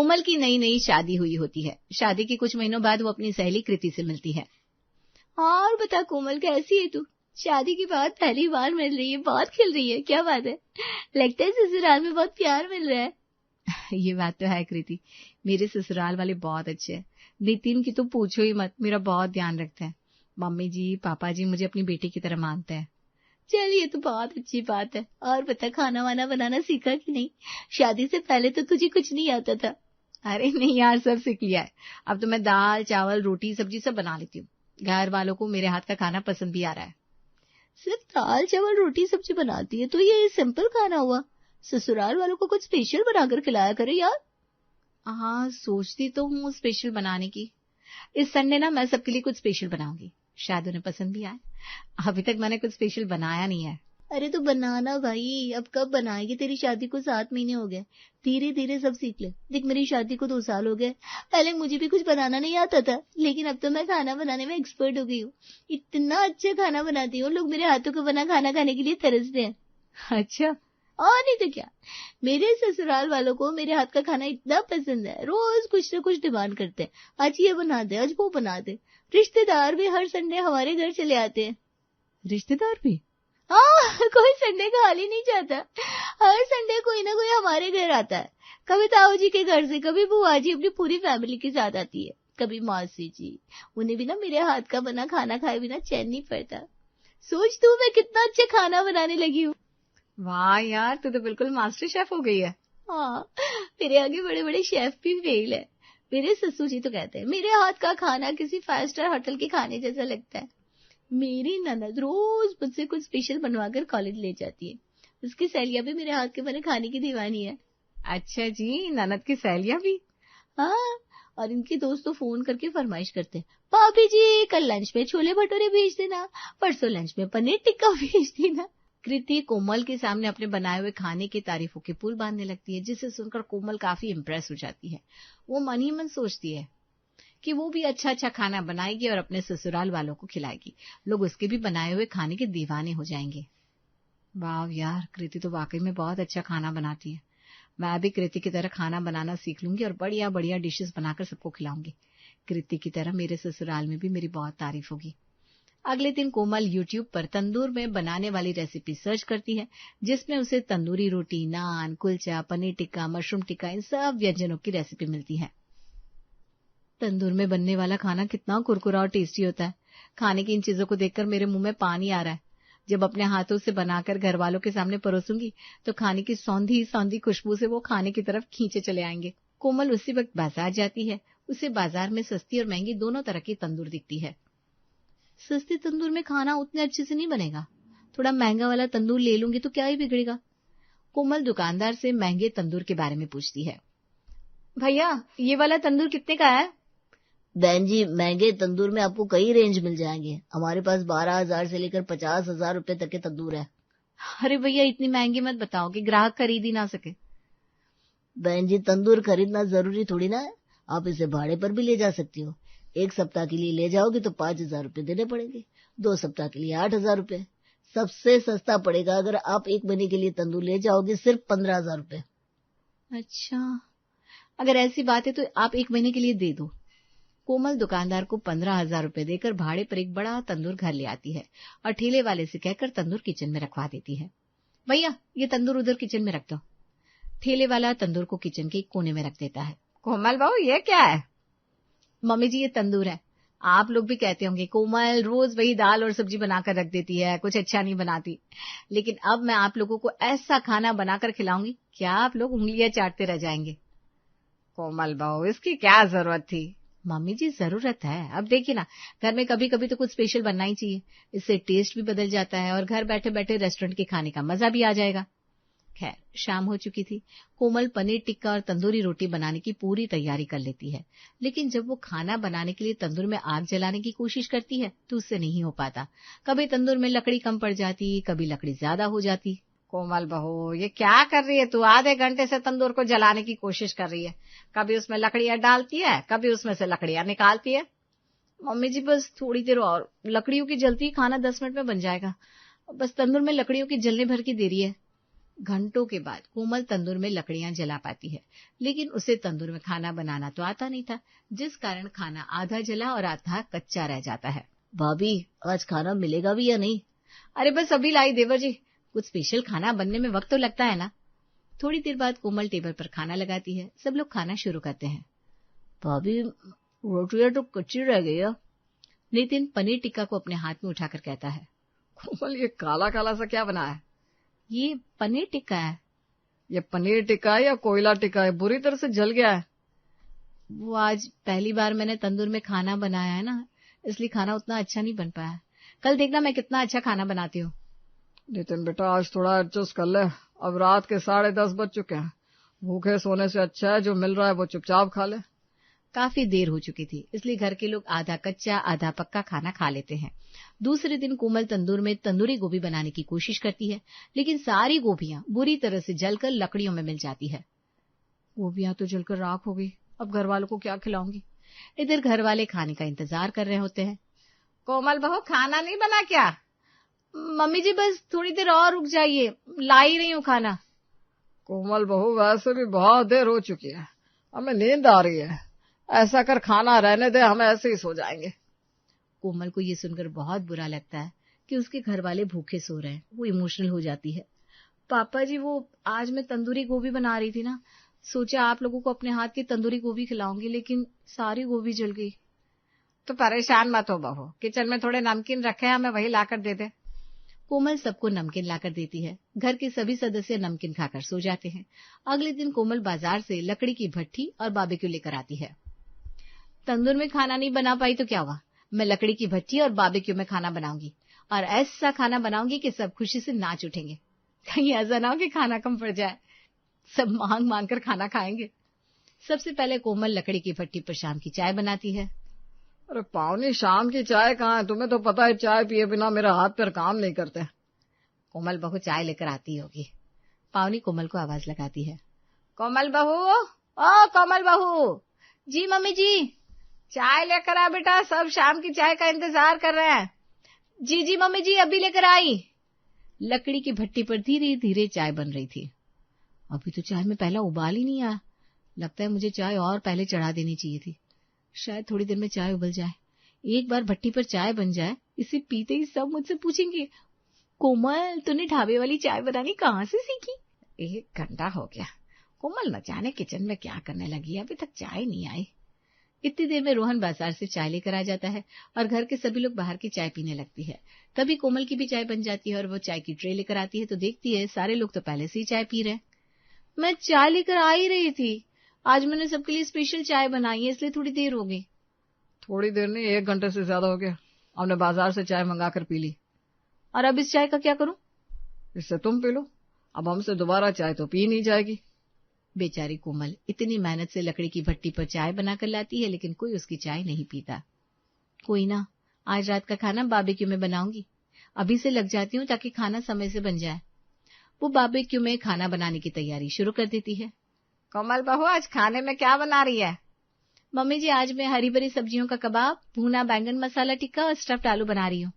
कोमल की नई नई शादी हुई होती है। शादी के कुछ महीनों बाद वो अपनी सहेली कृति से मिलती है। और बता कोमल, कैसी है तू? शादी के बाद पहली बार मिल रही है, बहुत खिल रही है, क्या बात है? लगता है ससुराल में बहुत प्यार मिल रहा है। ये बात तो है कृति, मेरे ससुराल वाले बहुत अच्छे हैं। नितिन की तो पूछो ही मत, मेरा बहुत ध्यान रखते हैं। मम्मी जी पापा जी मुझे अपनी बेटी की तरह मानते हैं। चलिए तो बहुत अच्छी बात है। और बता, खाना वाना बनाना सीखा कि नहीं? शादी से पहले तो तुझे कुछ नहीं आता था। अरे नहीं यार, सब सीख लिया है। अब तो मैं दाल चावल रोटी सब्जी सब बना लेती हूँ। घर वालों को मेरे हाथ का खाना पसंद भी आ रहा है। सिर्फ दाल चावल रोटी सब्जी बनाती है तो ये सिंपल खाना हुआ। ससुराल वालों को कुछ स्पेशल बनाकर खिलाया करे यार। हाँ, सोचती तो हूँ स्पेशल बनाने की। इस संडे ना मैं सबके लिए कुछ स्पेशल बनाऊंगी, शायद उन्हें पसंद भी आए। अभी तक मैंने कुछ स्पेशल बनाया नहीं है। अरे तो बनाना भाई, अब कब बनाएगी? तेरी शादी को 7 महीने हो गए, धीरे धीरे सब सीख ले। देख, मेरी शादी को 2 साल हो गए। पहले मुझे भी कुछ बनाना नहीं आता था, लेकिन अब तो मैं खाना बनाने में एक्सपर्ट हो गई हूँ। इतना अच्छा खाना बनाती हूँ, लोग मेरे हाथों का बना खाना खाने के लिए तरसते हैं। अच्छा, और नहीं तो क्या। मेरे ससुराल वालों को मेरे हाथ का खाना इतना पसंद है, रोज कुछ न कुछ डिमांड करते हैं। आज ये बना दे, आज वो बना दे। रिश्तेदार भी हर संडे हमारे घर चले आते हैं। रिश्तेदार भी? हाँ, कोई संडे खाली नहीं जाता। हर संडे कोई ना कोई हमारे घर आता है। कभी ताऊ जी के घर से, कभी बुआ जी अपनी पूरी फैमिली के साथ आती है, कभी मौसी जी। उन्हें भी ना मेरे हाथ का बना खाना खाए बिना चैन नहीं पड़ता। सोच तू, मैं कितना अच्छा खाना बनाने लगी हूँ। वाह यार, तू तो बिल्कुल मास्टर शेफ हो गई है। हाँ, मेरे आगे बड़े बड़े शेफ भी फेल है। मेरे ससुर जी तो कहते हैं मेरे हाथ का खाना किसी 5 स्टार होटल के खाने जैसा लगता है। मेरी ननद रोज मुझसे कुछ स्पेशल बनवाकर कॉलेज ले जाती है। उसकी सहेलियां भी मेरे हाथ के बने खाने की दीवानी है। अच्छा जी, ननद की सहेलियां भी? हाँ, और इनके दोस्त तो फोन करके फरमाइश करते हैं, भाभी जी कल लंच में छोले भटूरे भेज देना, परसों लंच में पनीर टिक्का भेज देना। कृति कोमल के सामने अपने बनाए हुए खाने की तारीफों के पुल बांधने लगती है, जिसे सुनकर कोमल काफी इम्प्रेस हो जाती है। वो मन ही मन सोचती है कि वो भी अच्छा अच्छा खाना बनाएगी और अपने ससुराल वालों को खिलाएगी। लोग उसके भी बनाए हुए खाने के दीवाने हो जाएंगे। वाह यार, कृति तो वाकई में बहुत अच्छा खाना बनाती है। मैं भी कृति की तरह खाना बनाना सीख लूंगी और बढ़िया बढ़िया डिशेस बनाकर सबको खिलाऊंगी। कृति की तरह मेरे ससुराल में भी मेरी बहुत तारीफ होगी। अगले दिन कोमल यूट्यूब पर तंदूर में बनाने वाली रेसिपी सर्च करती है, जिसमें उसे तंदूरी रोटी, नान, कुलचा, पनीर टिक्का, मशरूम टिक्का, इन सब व्यंजनों की रेसिपी मिलती है। तंदूर में बनने वाला खाना कितना कुरकुरा और टेस्टी होता है। खाने की इन चीजों को देखकर मेरे मुंह में पानी आ रहा है। जब अपने हाथों से बनाकर घर वालों के सामने परोसूंगी तो खाने की सौंधी सौंधी खुशबू से वो खाने की तरफ खींचे चले आएंगे। कोमल उसी वक्त बाजार जाती है। उसे बाजार में सस्ती और महंगी दोनों तरह की तंदूर दिखती है। सस्ती तंदूर में खाना उतने अच्छे से नहीं बनेगा, थोड़ा महंगा वाला तंदूर ले लूंगी तो क्या ही बिगड़ेगा। कोमल दुकानदार से महंगे तंदूर के बारे में पूछती है। भैया, ये वाला तंदूर कितने का है? बहन जी, महंगे तंदूर में आपको कई रेंज मिल जाएंगे। हमारे पास 12,000 से लेकर 50,000 रुपए तक के तंदूर है। अरे भैया, इतनी महंगी मत बताओ कि ग्राहक खरीद ही ना सके। बहन जी, तंदूर खरीदना जरूरी थोड़ी ना है, आप इसे भाड़े पर भी ले जा सकती हो। 1 सप्ताह के लिए ले जाओगे तो 5,000 रुपए देने पड़ेंगे, 2 सप्ताह के लिए 8,000 रुपए। सबसे सस्ता पड़ेगा अगर आप 1 महीने के लिए तंदूर ले जाओगे, सिर्फ 15,000 रुपए। अच्छा, अगर ऐसी बात है तो आप 1 महीने के लिए दे दो। कोमल दुकानदार को 15,000 रुपए देकर भाड़े पर एक बड़ा तंदूर घर ले आती है और ठेले वाले से कहकर तंदूर किचन में रखवा देती है। भैया, ये तंदूर उधर किचन में रख दो। ठेले वाला तंदूर को किचन के एक कोने में रख देता है। कोमल बहू, ये क्या है? मम्मी जी, ये तंदूर है। आप लोग भी कहते होंगे कोमल रोज वही दाल और सब्जी बनाकर रख देती है, कुछ अच्छा नहीं बनाती। लेकिन अब मैं आप लोगों को ऐसा खाना बनाकर खिलाऊंगी, क्या आप लोग उंगलियां चाटते रह जाएंगे। कोमल बहू, इसकी क्या जरूरत थी? मम्मी जी, जरूरत है। अब देखिए ना, घर में कभी कभी तो कुछ स्पेशल बनना ही चाहिए। इससे टेस्ट भी बदल जाता है और घर बैठे बैठे रेस्टोरेंट के खाने का मजा भी आ जाएगा। खैर, शाम हो चुकी थी। कोमल पनीर टिक्का और तंदूरी रोटी बनाने की पूरी तैयारी कर लेती है, लेकिन जब वो खाना बनाने के लिए तंदूर में आग जलाने की कोशिश करती है तो उससे नहीं हो पाता। कभी तंदूर में लकड़ी कम पड़ जाती, कभी लकड़ी ज्यादा हो जाती। कोमल बहू, ये क्या कर रही है तू? आधे घंटे से तंदूर को जलाने की कोशिश कर रही है। कभी उसमें लकड़ियां डालती है, कभी उसमें से लकड़ियां निकालती है। मम्मी जी, बस थोड़ी देर और, लकड़ियों की जलती ही खाना 10 मिनट में बन जाएगा। बस तंदूर में लकड़ियों की जलने भर की देरी है। घंटों के बाद कोमल तंदूर में लकड़ियां जला पाती है, लेकिन उसे तंदूर में खाना बनाना तो आता नहीं था, जिस कारण खाना आधा जला और आधा कच्चा रह जाता है। भाभी, आज खाना मिलेगा भी या नहीं? अरे बस अभी लाई देवर जी, कुछ स्पेशल खाना बनने में वक्त तो लगता है ना। थोड़ी देर बाद कोमल टेबल पर खाना लगाती है। सब लोग खाना शुरू करते हैं। भाभी, रोटियां तो कच्ची रह गई है। नितिन पनीर टिक्का को अपने हाथ में उठाकर कहता है। कोमल, ये काला काला सा क्या बना है? ये पनीर टिक्का है। ये पनीर टिक्का है या कोयला टिक्का है? बुरी तरह से जल गया है। वो आज पहली बार मैंने तंदूर में खाना बनाया है ना, इसलिए खाना उतना अच्छा नहीं बन पाया। कल देखना मैं कितना अच्छा खाना बनाती हूँ। नितिन बेटा, आज थोड़ा एडजस्ट कर ले। अब रात के 10:30 बज चुके हैं। भूखे सोने से अच्छा है जो मिल रहा है वो चुपचाप खा ले। काफी देर हो चुकी थी, इसलिए घर के लोग आधा कच्चा आधा पक्का खाना खा लेते हैं। दूसरे दिन कोमल तंदूर में तंदूरी गोभी बनाने की कोशिश करती है, लेकिन सारी गोभियां बुरी तरह से जलकर लकड़ियों में मिल जाती है। गोभियां तो जलकर राख हो गई, अब घर वालों को क्या खिलाऊंगी? इधर घर वाले खाने का इंतजार कर रहे होते हैं। कोमल बहू, खाना नहीं बना क्या? मम्मी जी बस थोड़ी देर और रुक जाइए, ला ही रही हूँ खाना। कोमल बहू, वैसे भी बहुत देर हो चुकी है, हमें नींद आ रही है। ऐसा कर खाना रहने दे, हम ऐसे ही सो जाएंगे। कोमल को ये सुनकर बहुत बुरा लगता है कि उसके घर वाले भूखे सो रहे हैं। वो इमोशनल हो जाती है। पापा जी, वो आज मैं तंदूरी गोभी बना रही थी ना, सोचा आप लोगों को अपने हाथ की तंदूरी गोभी खिलाऊंगी, लेकिन सारी गोभी जल गई। तो परेशान मत हो बहू, किचन में थोड़े नमकीन रखे हैं, हमें वही लाकर दे दे। कोमल सबको नमकीन लाकर देती है। घर के सभी सदस्य नमकीन खाकर सो जाते हैं। अगले दिन कोमल बाजार से लकड़ी की भट्ठी और बारबेक्यू लेकर आती है। तंदूर में खाना नहीं बना पाई तो क्या हुआ, मैं लकड़ी की भट्टी और बारबेक्यू में खाना बनाऊंगी, और ऐसा खाना बनाऊंगी कि सब खुशी से नाच उठेंगे। कहीं ऐसा ना हो कि खाना कम पड़ जाए, सब मांग मांग कर खाना खाएंगे। सबसे पहले कोमल लकड़ी की भट्टी पर शाम की चाय बनाती है। अरे पावनी, शाम की चाय कहाँ है? तुम्हें तो पता है चाय पिए बिना मेरा हाथ पैर काम नहीं करते। कोमल बहू चाय लेकर आती होगी। पावनी कोमल को आवाज लगाती है। कोमल बहू, ओ कोमल बहू। जी मम्मी जी। चाय लेकर आ बेटा, सब शाम की चाय का इंतजार कर रहे हैं। जी जी मम्मी जी, अभी लेकर आई। लकड़ी की भट्टी पर धीरे धीरे चाय बन रही थी। अभी तो चाय में पहला उबाल ही नहीं आया। लगता है मुझे चाय और पहले चढ़ा देनी चाहिए थी, शायद थोड़ी देर में चाय उबल जाए। एक बार भट्टी पर चाय बन जाए, इसे पीते ही सब मुझसे पूछेंगे, कोमल तूने ढाबे वाली चाय बनानी कहाँ से सीखी? 1 घंटा हो गया, कोमल न जाने किचन में क्या करने लगी, अभी तक चाय नहीं आई। इतनी देर में रोहन बाजार से चाय लेकर आ जाता है और घर के सभी लोग बाहर की चाय पीने लगती है। तभी कोमल की भी चाय बन जाती है और वो चाय की ट्रे लेकर आती है तो देखती है सारे लोग तो पहले से ही चाय पी रहे हैं। मैं चाय लेकर आ ही रही थी, आज मैंने सबके लिए स्पेशल चाय बनाई है, इसलिए थोड़ी देर हो गई। थोड़ी देर नहीं, 1 घंटे से ज्यादा हो गया। हमने बाजार से चाय मंगा कर पी ली। और अब इस चाय का क्या करूं? इससे तुम पी लो, अब हमसे दोबारा चाय तो पी नहीं जाएगी। बेचारी कोमल इतनी मेहनत से लकड़ी की भट्टी पर चाय बनाकर लाती है, लेकिन कोई उसकी चाय नहीं पीता। कोई ना, आज रात का खाना बारबेक्यू में बनाऊंगी, अभी से लग जाती हूँ ताकि खाना समय से बन जाए। वो बारबेक्यू में खाना बनाने की तैयारी शुरू कर देती है। कोमल बहू, आज खाने में क्या बना रही है? मम्मी जी, आज मैं हरी भरी सब्जियों का कबाब, भुना बैंगन मसाला टिक्का और स्टफ्ड आलू बना रही हूँ।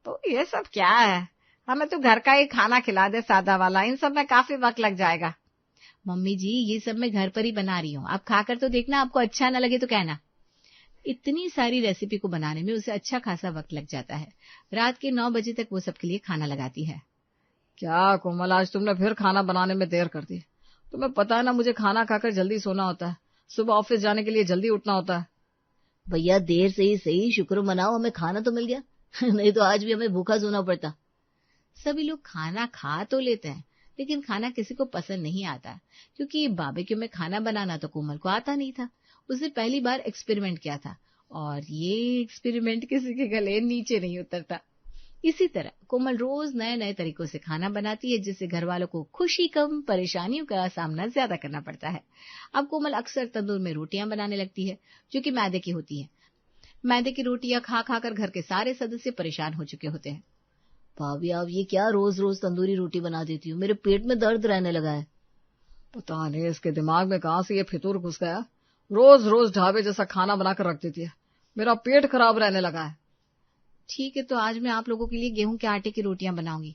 तो ये सब क्या है? हमें तो घर का ही खाना खिला दे, सादा वाला, इन सब में काफी वक्त लग जाएगा। मम्मी जी, ये सब मैं घर पर ही बना रही हूँ, आप खाकर तो देखना, आपको अच्छा न लगे तो कहना। इतनी सारी रेसिपी को बनाने में उसे अच्छा खासा वक्त लग जाता है। रात के 9 बजे तक वो सबके लिए खाना लगाती है। क्या कोमल, आज तुमने फिर खाना बनाने में देर कर दी। तुम्हें पता है ना, मुझे खाना खाकर जल्दी सोना होता है, सुबह ऑफिस जाने के लिए जल्दी उठना होता है। भैया, देर से ही सही, शुक्र मनाओ हमें खाना तो मिल गया नहीं तो आज भी हमें भूखा सोना पड़ता। सभी लोग खाना खा तो लेते हैं, लेकिन खाना किसी को पसंद नहीं आता, क्योंकि बारबेक्यू में खाना बनाना तो कोमल को आता नहीं था। उसे पहली बार एक्सपेरिमेंट किया था और ये एक्सपेरिमेंट किसी के गले नीचे नहीं उतरता। इसी तरह कोमल रोज नए नए तरीकों से खाना बनाती है, जिससे घर वालों को खुशी कम, परेशानियों का सामना ज्यादा करना पड़ता है। अब कोमल अक्सर तंदूर में रोटियां बनाने लगती है, जो कि मैदे की होती है। मैदे की रोटियां खा खाकर घर के सारे सदस्य परेशान हो चुके होते हैं। भाभी, आप ये क्या रोज रोज तंदूरी रोटी बना देती हो, मेरे पेट में दर्द रहने लगा है। पता नहीं इसके दिमाग में कहाँ से ये फितूर घुस गया, रोज रोज ढाबे जैसा खाना बनाकर रख देती है, मेरा पेट खराब रहने लगा है। ठीक है, तो आज मैं आप लोगों के लिए गेहूं के आटे की रोटियां बनाऊंगी,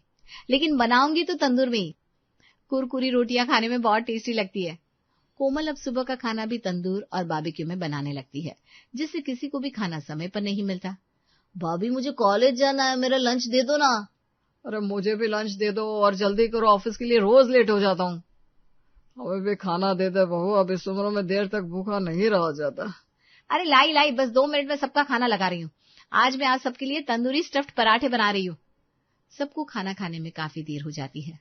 लेकिन बनाऊंगी तो तंदूर में ही। कुरकुरी रोटियां खाने में बहुत टेस्टी लगती है। कोमल अब सुबह का खाना भी तंदूर और बारबेक्यू में बनाने लगती है, जिससे किसी को भी खाना समय पर नहीं मिलता। भाभी मुझे कॉलेज जाना है, मेरा लंच दे दो ना। अरे मुझे भी लंच दे दो और जल्दी करो, ऑफिस के लिए रोज लेट हो जाता हूँ। हमें भी खाना दे दे बहू, अब इस उम्र में देर तक भूखा नहीं रहा जाता। अरे लाई लाई, बस 2 मिनट में सबका खाना लगा रही हूँ। आज सबके लिए तंदूरी स्टफ्ड पराठे बना रही हूँ। सबको खाना खाने में काफी देर हो जाती है।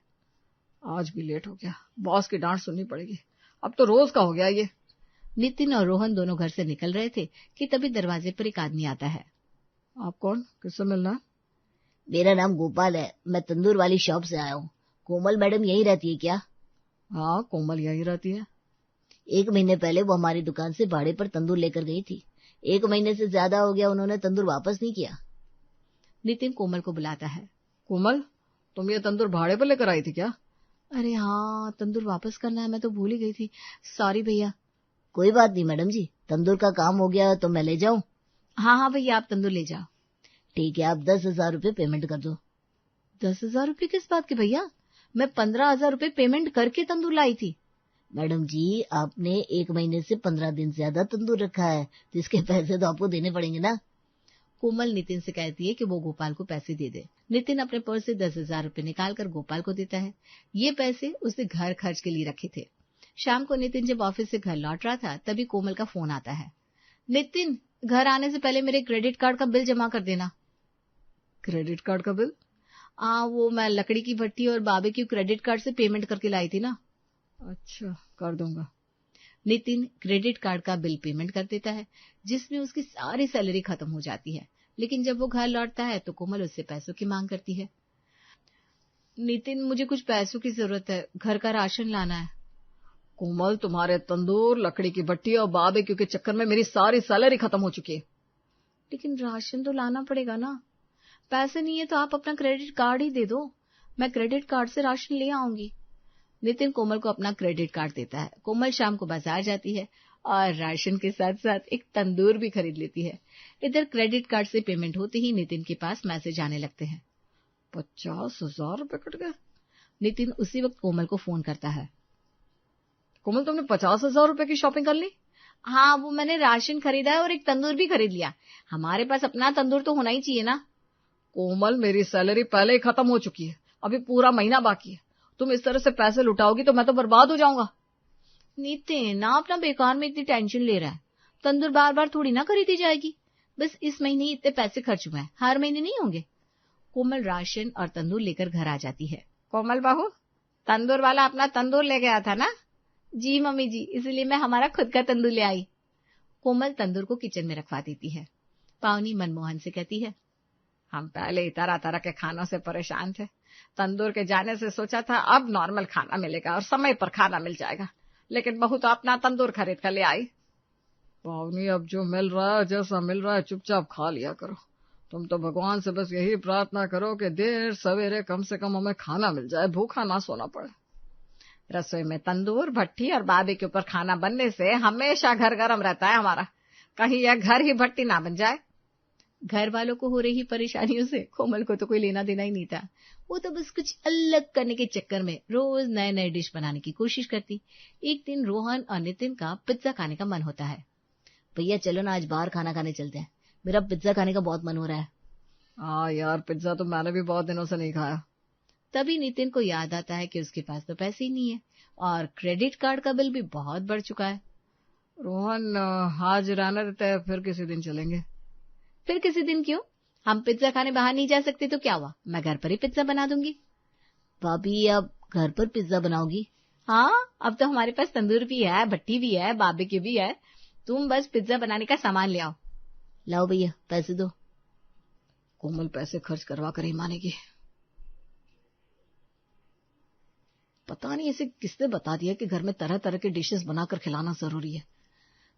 आज भी लेट हो गया, बॉस की डांट सुननी पड़ेगी। अब तो रोज का हो गया ये। नितिन और रोहन दोनों घर से निकल रहे थे कि तभी दरवाजे पर एक आदमी आता है। आप कौन, किससे मिलना है? मेरा नाम गोपाल है, मैं तंदूर वाली शॉप से आया हूँ। कोमल मैडम यही रहती है क्या? हाँ, कोमल यही रहती है। 1 महीने पहले वो हमारी दुकान से भाड़े पर तंदूर लेकर गई थी। 1 महीने से ज्यादा हो गया, उन्होंने तंदूर वापस नहीं किया। नितिन कोमल को बुलाता है। कोमल, तुम ये तंदूर भाड़े पर लेकर आई थी क्या? अरे हाँ, तंदूर वापस करना है, मैं तो भूल ही गई थी। सॉरी भैया। कोई बात नहीं मैडम जी, तंदूर का काम हो गया तो मैं ले जाऊं? हाँ भैया, आप तंदूर ले जाओ। ठीक है, आप 10,000 रुपये पेमेंट कर दो। 10,000 रुपये किस बात के भैया? मैं 15,000 रुपये पेमेंट करके तंदूर लाई थी। मैडम जी, आपने 1 महीने से 15 दिन ज्यादा तंदूर रखा है, तो इसके पैसे तो आपको देने पड़ेंगे ना। कोमल नितिन से कहती है कि वो गोपाल को पैसे दे दे। नितिन अपने पर्स से 10,000 रुपये निकालकर गोपाल को देता है। ये पैसे उसने घर खर्च के लिए रखे थे। शाम को नितिन जब ऑफिस से घर लौट रहा था, तभी कोमल का फोन आता है। नितिन, घर आने से पहले मेरे क्रेडिट कार्ड का बिल जमा कर देना। क्रेडिट कार्ड का बिल? वो मैं लकड़ी की भट्टी और बारबेक्यू क्रेडिट कार्ड से पेमेंट करके लाई थी ना। अच्छा, कर दूंगा। नितिन क्रेडिट कार्ड का बिल पेमेंट कर देता है, जिसमें उसकी सारी सैलरी खत्म हो जाती है। लेकिन जब वो घर लौटता है तो कोमल उससे पैसों की मांग करती है। नितिन, मुझे कुछ पैसों की जरूरत है, घर का राशन लाना है। कोमल, तुम्हारे तंदूर, लकड़ी की भट्टी और बारबेक्यू के चक्कर में मेरी सारी सैलरी खत्म हो चुकी है। लेकिन राशन तो लाना पड़ेगा ना। पैसे नहीं है तो आप अपना क्रेडिट कार्ड ही दे दो, मैं क्रेडिट कार्ड से राशन ले आऊंगी। नितिन कोमल को अपना क्रेडिट कार्ड देता है। कोमल शाम को बाजार जाती है और राशन के साथ साथ एक तंदूर भी खरीद लेती है। इधर क्रेडिट कार्ड से पेमेंट होते ही नितिन के पास मैसेज आने लगते हैं। 50,000 रुपए कट गए। नितिन उसी वक्त कोमल को फोन करता है। कोमल, तुमने 50,000 रुपए की शॉपिंग कर ली? हाँ, वो मैंने राशन खरीदा है और एक तंदूर भी खरीद लिया। हमारे पास अपना तंदूर तो होना ही चाहिए ना। कोमल, मेरी सैलरी पहले ही खत्म हो चुकी है, अभी पूरा महीना बाकी है। तुम इस तरह से पैसे लुटाओगी तो मैं तो बर्बाद हो जाऊंगा। नितिन, ना अपना बेकार में इतनी टेंशन ले रहा है। तंदूर बार बार थोड़ी ना खरीदी जाएगी, बस इस महीने ही इतने पैसे खर्च हुए हैं, हर महीने नहीं होंगे। कोमल राशन और तंदूर लेकर घर आ जाती है। कोमल बहू, तंदूर वाला अपना तंदूर ले गया था ना? जी मम्मी जी, इसलिए मैं हमारा खुद का तंदूर ले आई। कोमल तंदूर को किचन में रखवा देती है। पावनी मनमोहन से कहती है, हम पहले ही तरह तरह के खानों से परेशान थे। तंदूर के जाने से सोचा था अब नॉर्मल खाना मिलेगा और समय पर खाना मिल जाएगा, लेकिन बहू तो अपना तंदूर खरीद कर ले आई। पावनी, अब जो मिल रहा है, जैसा मिल रहा है, चुपचाप खा लिया करो। तुम तो भगवान से बस यही प्रार्थना करो कि देर सवेरे कम से कम हमें खाना मिल जाए, भूखा ना सोना पड़े। रसोई में तंदूर, भट्टी और बारबेक्यू पर खाना बनने से हमेशा घर गर्म रहता है हमारा। कहीं यह घर ही भट्टी ना बन जाए। घर वालों को हो रही परेशानियों से कोमल को तो कोई लेना देना ही नहीं था। वो तो बस कुछ अलग करने के चक्कर में रोज नए नए डिश बनाने की कोशिश करती। एक दिन रोहन और नितिन का पिज्जा खाने का मन होता है। भैया चलो ना, आज बाहर खाना खाने चलते हैं, मेरा पिज्जा खाने का बहुत मन हो रहा है। हाँ यार, पिज्जा तो मैंने भी बहुत दिनों से नहीं खाया। तभी नितिन को याद आता है कि उसके पास तो पैसे ही नहीं है और क्रेडिट कार्ड का बिल भी बहुत बढ़ चुका है। रोहन, आज रहने देते हैं, फिर किसी दिन चलेंगे। फिर किसी दिन क्यों? हम पिज्जा खाने बाहर नहीं जा सकते तो क्या हुआ, मैं घर पर ही पिज्जा बना दूंगी। भाभी, आप घर पर पिज्जा बनाओगी? हाँ, अब तो हमारे पास तंदूर भी है, भट्टी भी है, बारबेक्यू भी है। तुम बस पिज्जा बनाने का सामान ले आओ। लाओ भैया, पैसे दो। कोमल पैसे खर्च करवा कर ही मानेगी। पता नहीं इसे किसने बता दिया कि घर में तरह तरह के डिशेस बनाकर खिलाना जरूरी है।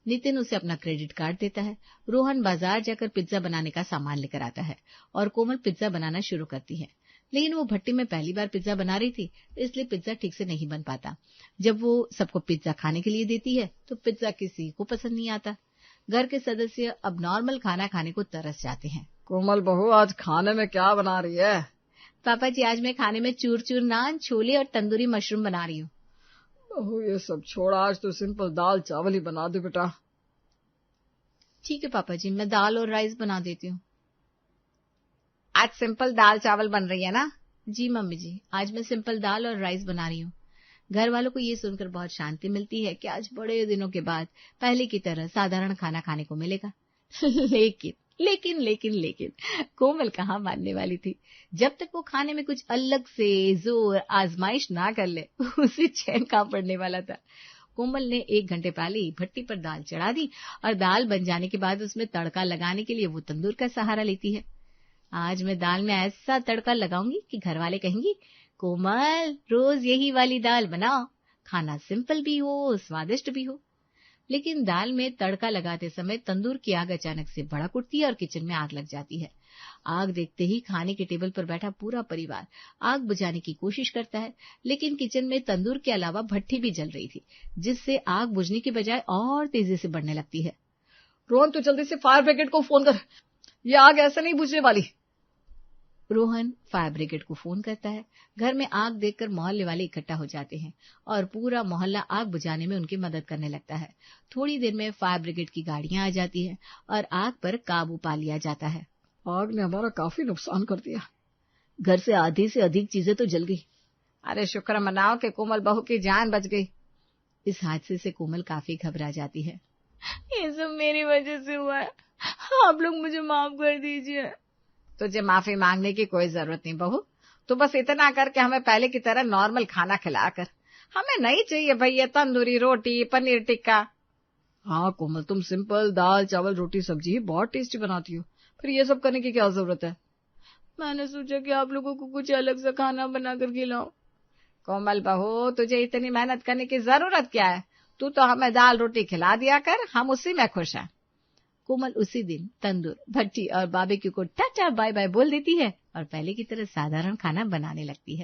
नितिन उसे अपना क्रेडिट कार्ड देता है। रोहन बाजार जाकर पिज्जा बनाने का सामान लेकर आता है और कोमल पिज्जा बनाना शुरू करती है। लेकिन वो भट्टी में पहली बार पिज्जा बना रही थी, इसलिए पिज्जा ठीक से नहीं बन पाता। जब वो सबको पिज्जा खाने के लिए देती है तो पिज्जा किसी को पसंद नहीं आता। घर के सदस्य अब नॉर्मल खाना खाने को तरस जाते हैं। कोमल बहू, आज खाने में क्या बना रही है? पापा जी, आज मैं खाने में चूर चूर नान, छोले और तंदूरी मशरूम बना रही हूँ। बहू ये सब छोड़, आज तो सिंपल दाल चावल ही बना दे बेटा। ठीक है पापा जी, मैं दाल और राइस बना देती हूँ। आज सिंपल दाल चावल बन रही है ना? जी मम्मी जी, आज मैं सिंपल दाल और राइस बना रही हूँ। घर वालों को ये सुनकर बहुत शांति मिलती है कि आज बड़े दिनों के बाद पहले की तरह साधारण खाना खाने को मिलेगा। लेकिन कोमल कहाँ मानने वाली थी। जब तक वो खाने में कुछ अलग से जोर आजमाइश ना कर ले, उसे चैन कहाँ पड़ने वाला था। कोमल ने 1 घंटे पहले ही भट्टी पर दाल चढ़ा दी और दाल बन जाने के बाद उसमें तड़का लगाने के लिए वो तंदूर का सहारा लेती है। आज मैं दाल में ऐसा तड़का लगाऊंगी कि घर वाले कहेंगी, कोमल रोज यही वाली दाल बनाओ, खाना सिंपल भी हो स्वादिष्ट भी हो। लेकिन दाल में तड़का लगाते समय तंदूर की आग अचानक से भड़क उठती है और किचन में आग लग जाती है। आग देखते ही खाने के टेबल पर बैठा पूरा परिवार आग बुझाने की कोशिश करता है, लेकिन किचन में तंदूर के अलावा भट्टी भी जल रही थी, जिससे आग बुझने की बजाय और तेजी से बढ़ने लगती है। रोहन तू जल्दी से फायर ब्रिगेड को फोन कर, ये आग ऐसे नहीं बुझने वाली। रोहन फायर ब्रिगेड को फोन करता है। घर में आग देखकर मोहल्ले वाले इकट्ठा हो जाते हैं और पूरा मोहल्ला आग बुझाने में उनकी मदद करने लगता है। थोड़ी देर में फायर ब्रिगेड की गाड़ियां आ जाती हैं और आग पर काबू पा लिया जाता है। आग ने हमारा काफी नुकसान कर दिया। घर से आधी से अधिक चीजें तो जल गई। अरे शुक्र मनाओ कि कोमल बहू की जान बच गई। इस हादसे से कोमल काफी घबरा जाती है। ये सब मेरी वजह से हुआ है, आप लोग मुझे माफ कर दीजिए। तुझे माफी मांगने की कोई जरूरत नहीं बहू, तू बस इतना कर कि हमें पहले की तरह नॉर्मल खाना खिला कर। हमें नहीं चाहिए भैया तंदूरी रोटी पनीर टिक्का। हाँ कोमल, तुम सिंपल दाल चावल रोटी सब्जी बहुत टेस्टी बनाती हो, फिर ये सब करने की क्या जरूरत है। मैंने सोचा कि आप लोगों को कुछ अलग सा खाना बनाकर खिलाऊं। कोमल बहू, तुझे इतनी मेहनत करने की जरूरत क्या है? तू तो हमें दाल रोटी खिला दिया कर, हम उसी में खुश हैं। कोमल उसी दिन तंदूर, भट्टी और बारबेक्यू को टाटा बाय बाय बोल देती है और पहले की तरह साधारण खाना बनाने लगती है।